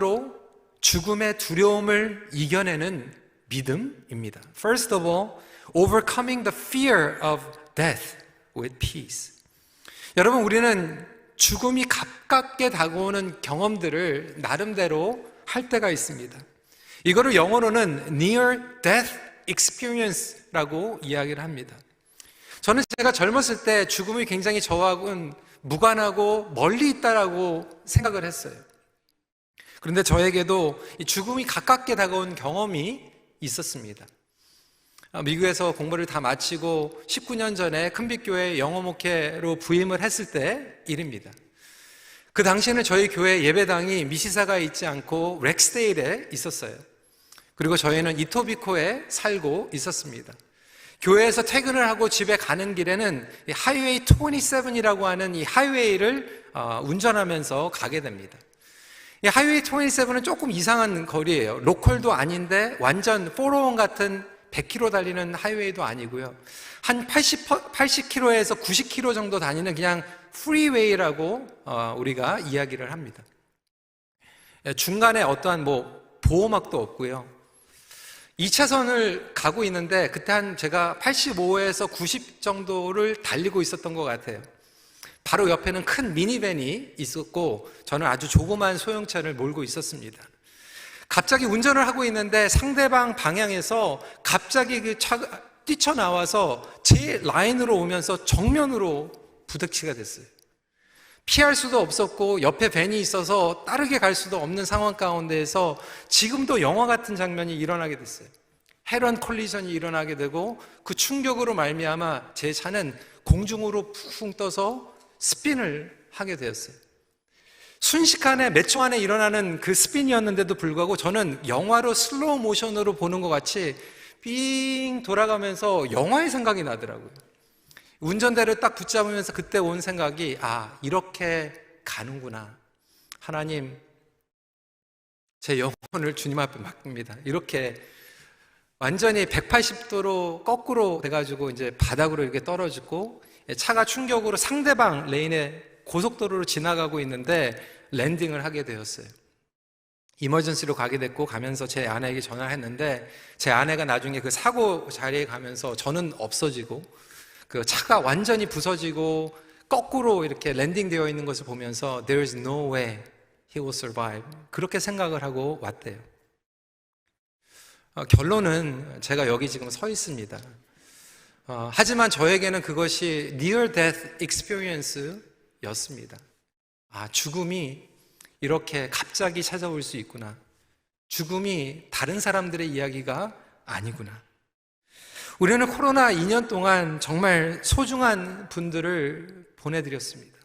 근본으로 죽음의 두려움을 이겨내는 믿음입니다. First of all, overcoming the fear of death with peace. 여러분, 우리는 죽음이 가깝게 다가오는 경험들을 나름대로 할 때가 있습니다. 이거를 영어로는 near death experience라고 이야기를 합니다. 저는 제가 젊었을 때 죽음이 굉장히 저하고는 무관하고 멀리 있다라고 생각을 했어요. 그런데 저에게도 이 죽음이 가깝게 다가온 경험이 있었습니다. 미국에서 공부를 다 마치고 19년 전에 큰빛교회 영어 목회로 부임을 했을 때 일입니다. 그 당시에는 저희 교회 예배당이 미시사가에 있지 않고 렉스데일에 있었어요. 그리고 저희는 이토비코에 살고 있었습니다. 교회에서 퇴근을 하고 집에 가는 길에는 하이웨이 27이라고 하는 이 하이웨이를 운전하면서 가게 됩니다. 이 하이웨이 27은 조금 이상한 거리예요. 로컬도 아닌데 완전 401 같은 100km 달리는 하이웨이도 아니고요. 한 80km에서 90km 정도 다니는 그냥 프리웨이라고 우리가 이야기를 합니다. 중간에 어떠한 보호막도 없고요. 2차선을 가고 있는데 그때 제가 85에서 90 정도를 달리고 있었던 것 같아요. 바로 옆에는 큰 미니밴이 있었고 저는 아주 조그만 소형차를 몰고 있었습니다. 갑자기 운전을 하고 있는데 상대방 방향에서 갑자기 그 차가 뛰쳐나와서 제 라인으로 오면서 정면으로 부딪히게 됐어요. 피할 수도 없었고 옆에 밴이 있어서 따르게 갈 수도 없는 상황 가운데에서 지금도 영화 같은 장면이 일어나게 됐어요. 헤드온 콜리전이 일어나게 되고 그 충격으로 말미암아 제 차는 공중으로 푹 떠서 스핀을 하게 되었어요. 순식간에 몇 초 안에 일어나는 그 스핀이었는데도 불구하고 저는 영화로 슬로우 모션으로 보는 것 같이 삥 돌아가면서 영화의 생각이 나더라고요. 운전대를 딱 붙잡으면서 그때 온 생각이 이렇게 가는구나. 하나님, 제 영혼을 주님 앞에 맡깁니다. 이렇게 완전히 180도로 거꾸로 돼가지고 이제 바닥으로 이렇게 떨어지고 차가 충격으로 상대방 레인에 고속도로로 지나가고 있는데 랜딩을 하게 되었어요. 이머전시로 가게 됐고 가면서 제 아내에게 전화를 했는데 제 아내가 나중에 그 사고 자리에 가면서 저는 없어지고 그 차가 완전히 부서지고 거꾸로 이렇게 랜딩되어 있는 것을 보면서 There is no way he will survive. 그렇게 생각을 하고 왔대요. 결론은 제가 여기 지금 서 있습니다. 하지만 저에게는 그것이 near death experience 였습니다. 죽음이 이렇게 갑자기 찾아올 수 있구나. 죽음이 다른 사람들의 이야기가 아니구나. 우리는 코로나 2년 동안 정말 소중한 분들을 보내드렸습니다.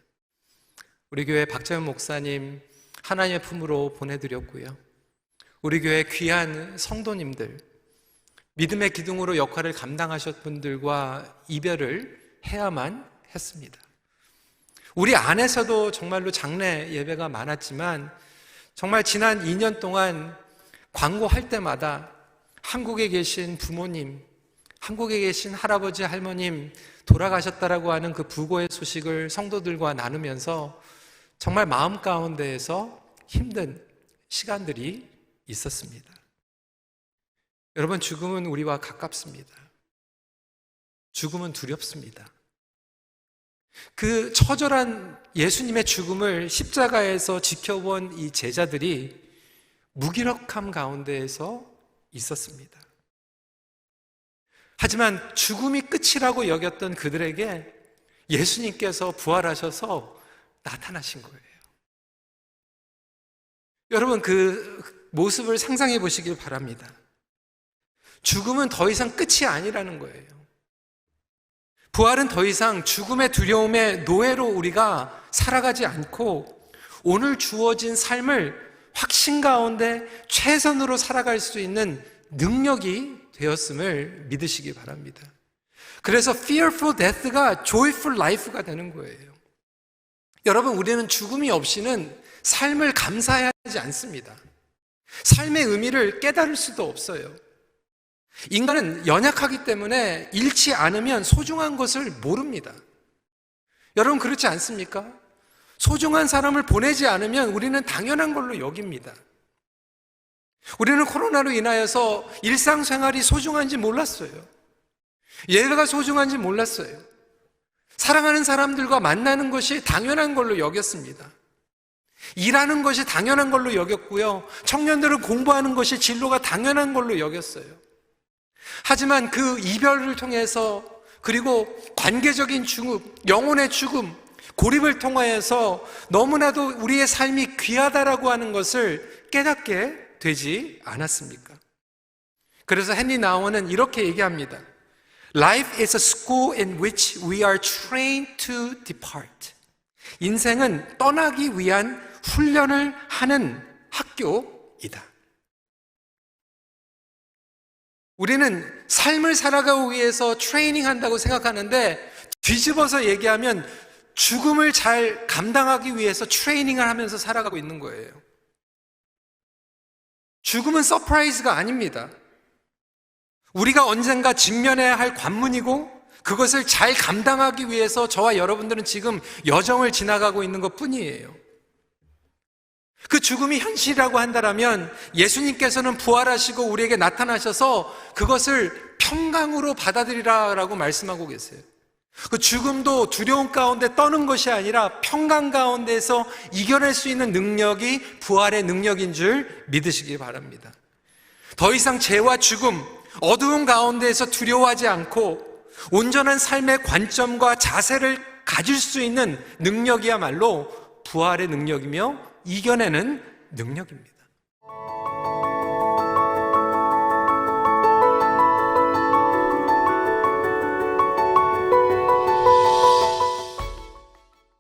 우리 교회 박재현 목사님 하나님의 품으로 보내드렸고요. 우리 교회 귀한 성도님들, 믿음의 기둥으로 역할을 감당하셨던 분들과 이별을 해야만 했습니다. 우리 안에서도 정말로 장례 예배가 많았지만 정말 지난 2년 동안 광고할 때마다 한국에 계신 부모님, 한국에 계신 할아버지, 할머님 돌아가셨다라고 하는 그 부고의 소식을 성도들과 나누면서 정말 마음 가운데에서 힘든 시간들이 있었습니다. 여러분, 죽음은 우리와 가깝습니다. 죽음은 두렵습니다. 그 처절한 예수님의 죽음을 십자가에서 지켜본 이 제자들이 무기력함 가운데에서 있었습니다. 하지만 죽음이 끝이라고 여겼던 그들에게 예수님께서 부활하셔서 나타나신 거예요. 여러분, 그 모습을 상상해 보시길 바랍니다. 죽음은 더 이상 끝이 아니라는 거예요. 부활은 더 이상 죽음의 두려움의 노예로 우리가 살아가지 않고 오늘 주어진 삶을 확신 가운데 최선으로 살아갈 수 있는 능력이 되었음을 믿으시기 바랍니다. 그래서 fearful death가 joyful life가 되는 거예요. 여러분, 우리는 죽음이 없이는 삶을 감사하지 않습니다. 삶의 의미를 깨달을 수도 없어요. 인간은 연약하기 때문에 잃지 않으면 소중한 것을 모릅니다. 여러분, 그렇지 않습니까? 소중한 사람을 보내지 않으면 우리는 당연한 걸로 여깁니다. 우리는 코로나로 인하여서 일상생활이 소중한지 몰랐어요. 예배가 소중한지 몰랐어요. 사랑하는 사람들과 만나는 것이 당연한 걸로 여겼습니다. 일하는 것이 당연한 걸로 여겼고요. 청년들은 공부하는 것이 진로가 당연한 걸로 여겼어요. 하지만 그 이별을 통해서, 그리고 관계적인 죽음, 영혼의 죽음, 고립을 통하여서 너무나도 우리의 삶이 귀하다라고 하는 것을 깨닫게 되지 않았습니까? 그래서 헨리 나우먼은 이렇게 얘기합니다. Life is a school in which we are trained to depart. 인생은 떠나기 위한 훈련을 하는 학교이다. 우리는 삶을 살아가기 위해서 트레이닝 한다고 생각하는데, 뒤집어서 얘기하면 죽음을 잘 감당하기 위해서 트레이닝을 하면서 살아가고 있는 거예요. 죽음은 서프라이즈가 아닙니다. 우리가 언젠가 직면해야 할 관문이고, 그것을 잘 감당하기 위해서 저와 여러분들은 지금 여정을 지나가고 있는 것 뿐이에요. 그 죽음이 현실이라고 한다면 예수님께서는 부활하시고 우리에게 나타나셔서 그것을 평강으로 받아들이라라고 말씀하고 계세요. 그 죽음도 두려움 가운데 떠는 것이 아니라 평강 가운데서 이겨낼 수 있는 능력이 부활의 능력인 줄 믿으시기 바랍니다. 더 이상 죄와 죽음, 어두운 가운데에서 두려워하지 않고 온전한 삶의 관점과 자세를 가질 수 있는 능력이야말로 부활의 능력이며 이겨내는 능력입니다.